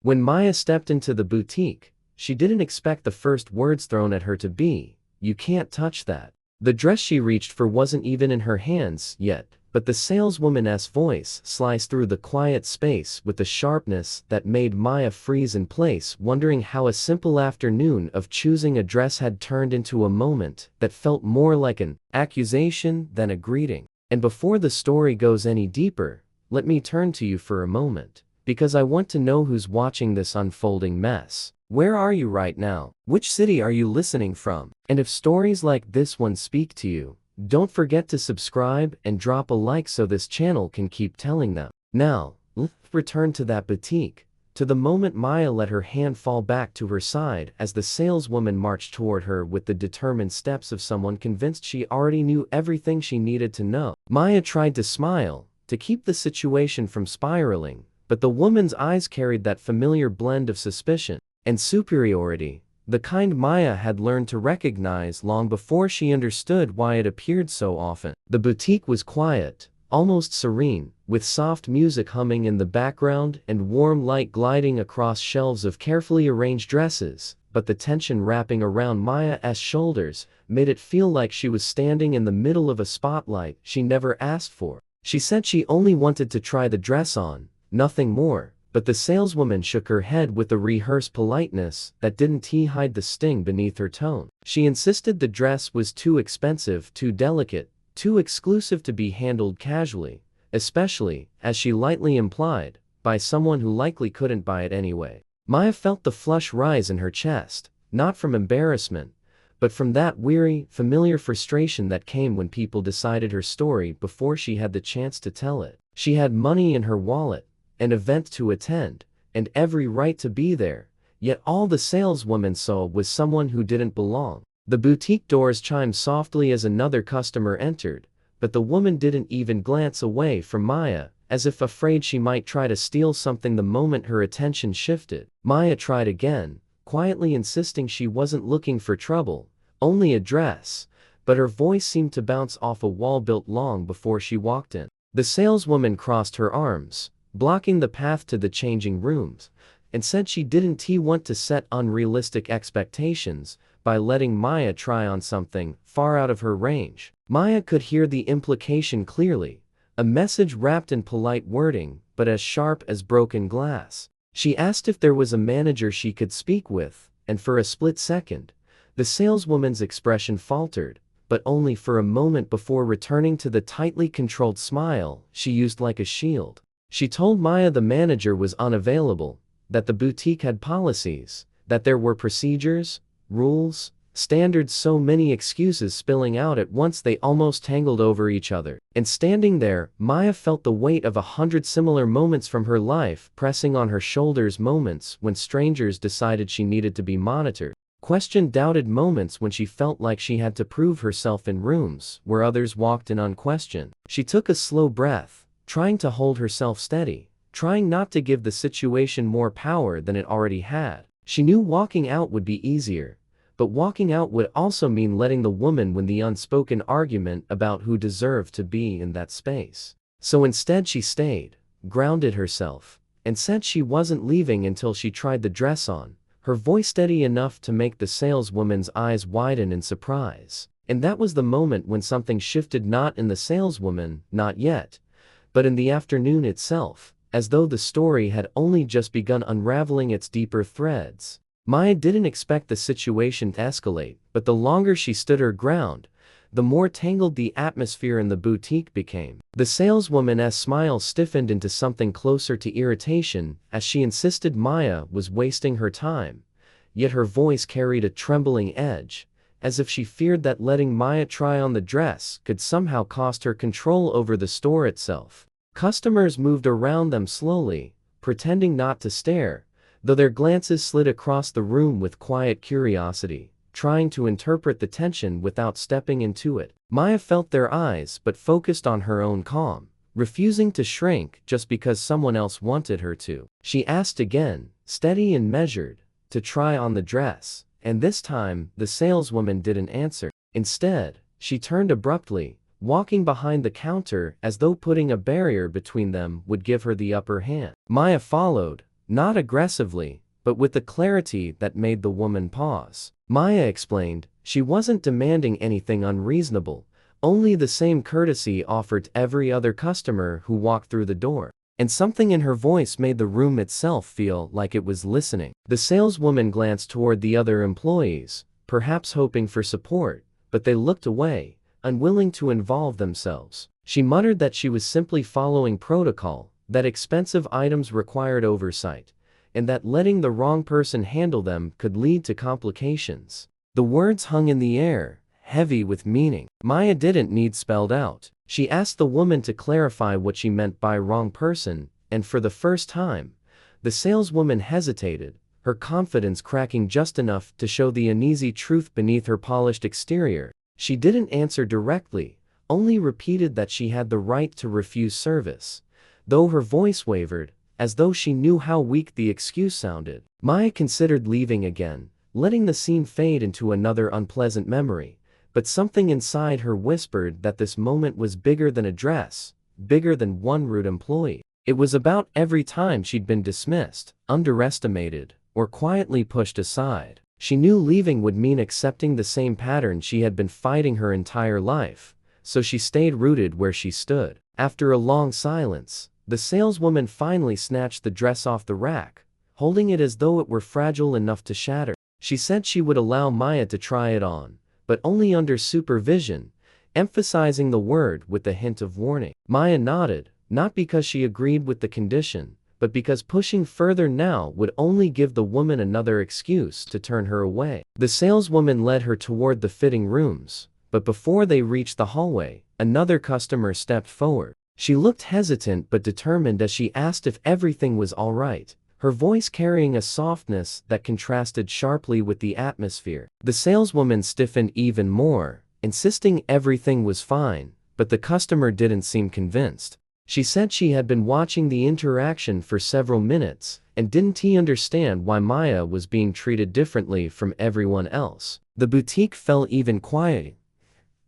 When Maya stepped into the boutique, she didn't expect the first words thrown at her to be, "You can't touch that." The dress she reached for wasn't even in her hands yet, but the saleswoman's voice sliced through the quiet space with a sharpness that made Maya freeze in place, wondering how a simple afternoon of choosing a dress had turned into a moment that felt more like an accusation than a greeting. And before the story goes any deeper, let me turn to you for a moment, because I want to know who's watching this unfolding mess. Where are you right now? Which city are you listening from? And if stories like this one speak to you, don't forget to subscribe and drop a like so this channel can keep telling them. Now, let's return to that boutique, to the moment Maya let her hand fall back to her side as the saleswoman marched toward her with the determined steps of someone convinced she already knew everything she needed to know. Maya tried to smile, to keep the situation from spiraling, but the woman's eyes carried that familiar blend of suspicion and superiority, the kind Maya had learned to recognize long before she understood why it appeared so often. The boutique was quiet, almost serene, with soft music humming in the background and warm light gliding across shelves of carefully arranged dresses, but the tension wrapping around Maya's shoulders made it feel like she was standing in the middle of a spotlight she never asked for. She said she only wanted to try the dress on, nothing more. But the saleswoman shook her head with a rehearsed politeness that didn't hide the sting beneath her tone. She insisted the dress was too expensive, too delicate, too exclusive to be handled casually, especially, as she lightly implied, by someone who likely couldn't buy it anyway. Maya felt the flush rise in her chest, not from embarrassment, but from that weary, familiar frustration that came when people decided her story before she had the chance to tell it. She had money in her wallet, an event to attend, and every right to be there, yet all the saleswoman saw was someone who didn't belong. The boutique doors chimed softly as another customer entered, but the woman didn't even glance away from Maya, as if afraid she might try to steal something the moment her attention shifted. Maya tried again, quietly insisting she wasn't looking for trouble, only a dress, but her voice seemed to bounce off a wall built long before she walked in. The saleswoman crossed her arms, blocking the path to the changing rooms, and said she didn't want to set unrealistic expectations by letting Maya try on something far out of her range. Maya could hear the implication clearly, a message wrapped in polite wording but as sharp as broken glass. She asked if there was a manager she could speak with, and for a split second, the saleswoman's expression faltered, but only for a moment before returning to the tightly controlled smile she used like a shield. She told Maya the manager was unavailable, that the boutique had policies, that there were procedures, rules, standards, so many excuses spilling out at once they almost tangled over each other. And standing there, Maya felt the weight of 100 similar moments from her life pressing on her shoulders, moments when strangers decided she needed to be monitored, questioned, doubted, moments when she felt like she had to prove herself in rooms where others walked in unquestioned. She took a slow breath, trying to hold herself steady, trying not to give the situation more power than it already had. She knew walking out would be easier, but walking out would also mean letting the woman win the unspoken argument about who deserved to be in that space. So instead she stayed, grounded herself, and said she wasn't leaving until she tried the dress on, her voice steady enough to make the saleswoman's eyes widen in surprise. And that was the moment when something shifted, not in the saleswoman, not yet, but in the afternoon itself, as though the story had only just begun unraveling its deeper threads. Maya didn't expect the situation to escalate, but the longer she stood her ground, the more tangled the atmosphere in the boutique became. The saleswoman's smile stiffened into something closer to irritation as she insisted Maya was wasting her time, yet her voice carried a trembling edge, as if she feared that letting Maya try on the dress could somehow cost her control over the store itself. Customers moved around them slowly, pretending not to stare, though their glances slid across the room with quiet curiosity, trying to interpret the tension without stepping into it. Maya felt their eyes but focused on her own calm, refusing to shrink just because someone else wanted her to. She asked again, steady and measured, to try on the dress. And this time, the saleswoman didn't answer. Instead, she turned abruptly, walking behind the counter as though putting a barrier between them would give her the upper hand. Maya followed, not aggressively, but with the clarity that made the woman pause. Maya explained, she wasn't demanding anything unreasonable, only the same courtesy offered to every other customer who walked through the door. And something in her voice made the room itself feel like it was listening. The saleswoman glanced toward the other employees, perhaps hoping for support, but they looked away, unwilling to involve themselves. She muttered that she was simply following protocol, that expensive items required oversight, and that letting the wrong person handle them could lead to complications. The words hung in the air, heavy with meaning. Maya didn't need spelled out. She asked the woman to clarify what she meant by wrong person, and for the first time, the saleswoman hesitated, her confidence cracking just enough to show the uneasy truth beneath her polished exterior. She didn't answer directly, only repeated that she had the right to refuse service, though her voice wavered, as though she knew how weak the excuse sounded. Maya considered leaving again, letting the scene fade into another unpleasant memory, but something inside her whispered that this moment was bigger than a dress, bigger than one rude employee. It was about every time she'd been dismissed, underestimated, or quietly pushed aside. She knew leaving would mean accepting the same pattern she had been fighting her entire life, so she stayed rooted where she stood. After a long silence, the saleswoman finally snatched the dress off the rack, holding it as though it were fragile enough to shatter. She said she would allow Maya to try it on, but only under supervision, emphasizing the word with a hint of warning. Maya nodded, not because she agreed with the condition, but because pushing further now would only give the woman another excuse to turn her away. The saleswoman led her toward the fitting rooms, but before they reached the hallway, another customer stepped forward. She looked hesitant but determined as she asked if everything was all right, her voice carrying a softness that contrasted sharply with the atmosphere. The saleswoman stiffened even more, insisting everything was fine, but the customer didn't seem convinced. She said she had been watching the interaction for several minutes, and didn't understand why Maya was being treated differently from everyone else. The boutique fell even quieter,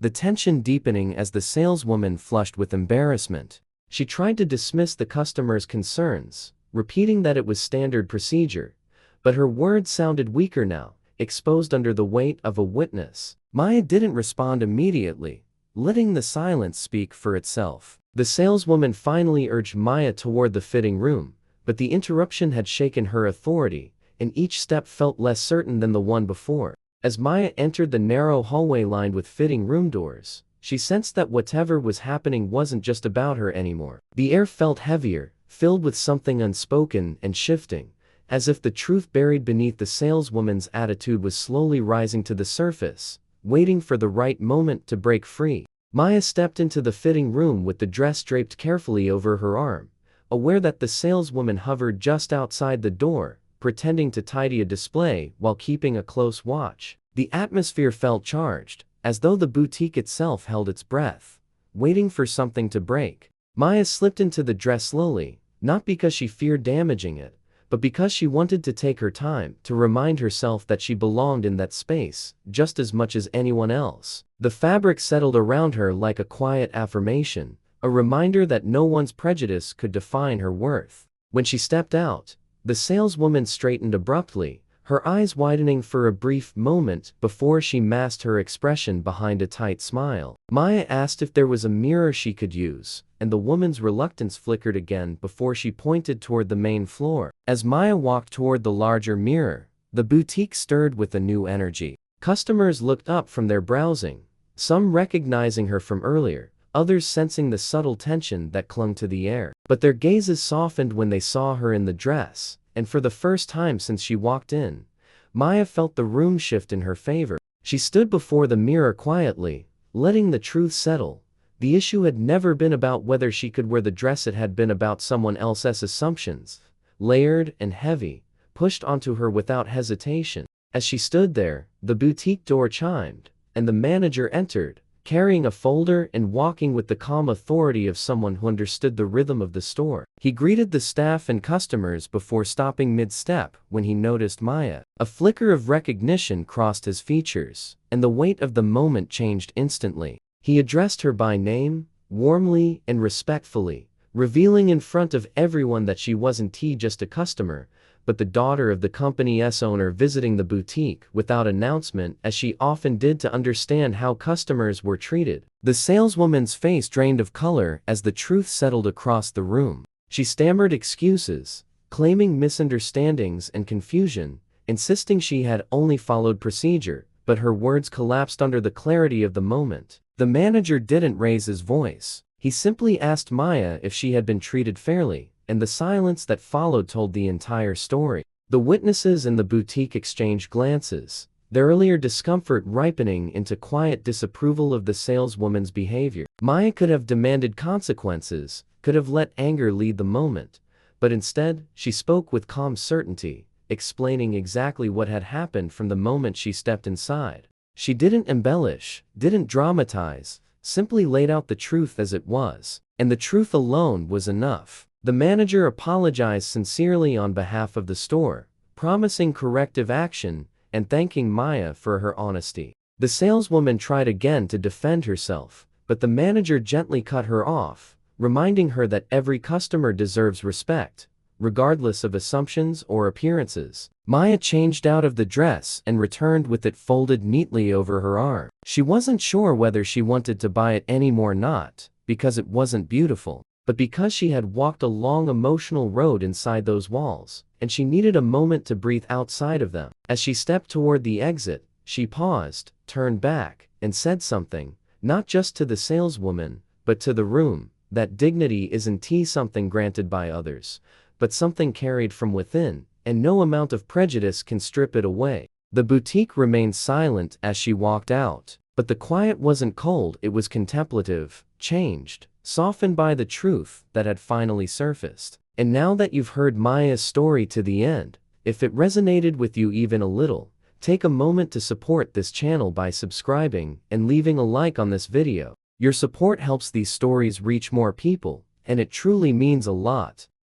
the tension deepening as the saleswoman flushed with embarrassment. She tried to dismiss the customer's concerns, repeating that it was standard procedure, but her words sounded weaker now, exposed under the weight of a witness. Maya didn't respond immediately, letting the silence speak for itself. The saleswoman finally urged Maya toward the fitting room, but the interruption had shaken her authority, and each step felt less certain than the one before. As Maya entered the narrow hallway lined with fitting room doors, she sensed that whatever was happening wasn't just about her anymore. The air felt heavier, filled with something unspoken and shifting, as if the truth buried beneath the saleswoman's attitude was slowly rising to the surface, waiting for the right moment to break free. Maya stepped into the fitting room with the dress draped carefully over her arm, aware that the saleswoman hovered just outside the door, pretending to tidy a display while keeping a close watch. The atmosphere felt charged, as though the boutique itself held its breath, waiting for something to break. Maya slipped into the dress slowly, not because she feared damaging it, but because she wanted to take her time to remind herself that she belonged in that space just as much as anyone else. The fabric settled around her like a quiet affirmation, a reminder that no one's prejudice could define her worth. When she stepped out, the saleswoman straightened abruptly, her eyes widening for a brief moment before she masked her expression behind a tight smile. Maya asked if there was a mirror she could use, and the woman's reluctance flickered again before she pointed toward the main floor. As Maya walked toward the larger mirror, the boutique stirred with a new energy. Customers looked up from their browsing, some recognizing her from earlier, others sensing the subtle tension that clung to the air. But their gazes softened when they saw her in the dress, and for the first time since she walked in, Maya felt the room shift in her favor. She stood before the mirror quietly, letting the truth settle. The issue had never been about whether she could wear the dress, it had been about someone else's assumptions, layered and heavy, pushed onto her without hesitation. As she stood there, the boutique door chimed, and the manager entered, carrying a folder and walking with the calm authority of someone who understood the rhythm of the store. He greeted the staff and customers before stopping mid-step when he noticed Maya. A flicker of recognition crossed his features, and the weight of the moment changed instantly. He addressed her by name, warmly and respectfully, revealing in front of everyone that she wasn't just a customer, but the daughter of the company's owner visiting the boutique without announcement, as she often did, to understand how customers were treated. The saleswoman's face drained of color as the truth settled across the room. She stammered excuses, claiming misunderstandings and confusion, insisting she had only followed procedure, but her words collapsed under the clarity of the moment. The manager didn't raise his voice. He simply asked Maya if she had been treated fairly, and the silence that followed told the entire story. The witnesses in the boutique exchanged glances, their earlier discomfort ripening into quiet disapproval of the saleswoman's behavior. Maya could have demanded consequences, could have let anger lead the moment, but instead, she spoke with calm certainty, explaining exactly what had happened from the moment she stepped inside. She didn't embellish, didn't dramatize, simply laid out the truth as it was, and the truth alone was enough. The manager apologized sincerely on behalf of the store, promising corrective action and thanking Maya for her honesty. The saleswoman tried again to defend herself, but the manager gently cut her off, reminding her that every customer deserves respect, regardless of assumptions or appearances. Maya changed out of the dress and returned with it folded neatly over her arm. She wasn't sure whether she wanted to buy it anymore, not because it wasn't beautiful, but because she had walked a long emotional road inside those walls, and she needed a moment to breathe outside of them. As she stepped toward the exit, she paused, turned back, and said something, not just to the saleswoman, but to the room, that dignity isn't something granted by others, but something carried from within, and no amount of prejudice can strip it away. The boutique remained silent as she walked out, but the quiet wasn't cold, it was contemplative, changed, softened by the truth that had finally surfaced. And now that you've heard Maya's story to the end, if it resonated with you even a little, take a moment to support this channel by subscribing and leaving a like on this video. Your support helps these stories reach more people, and it truly means a lot.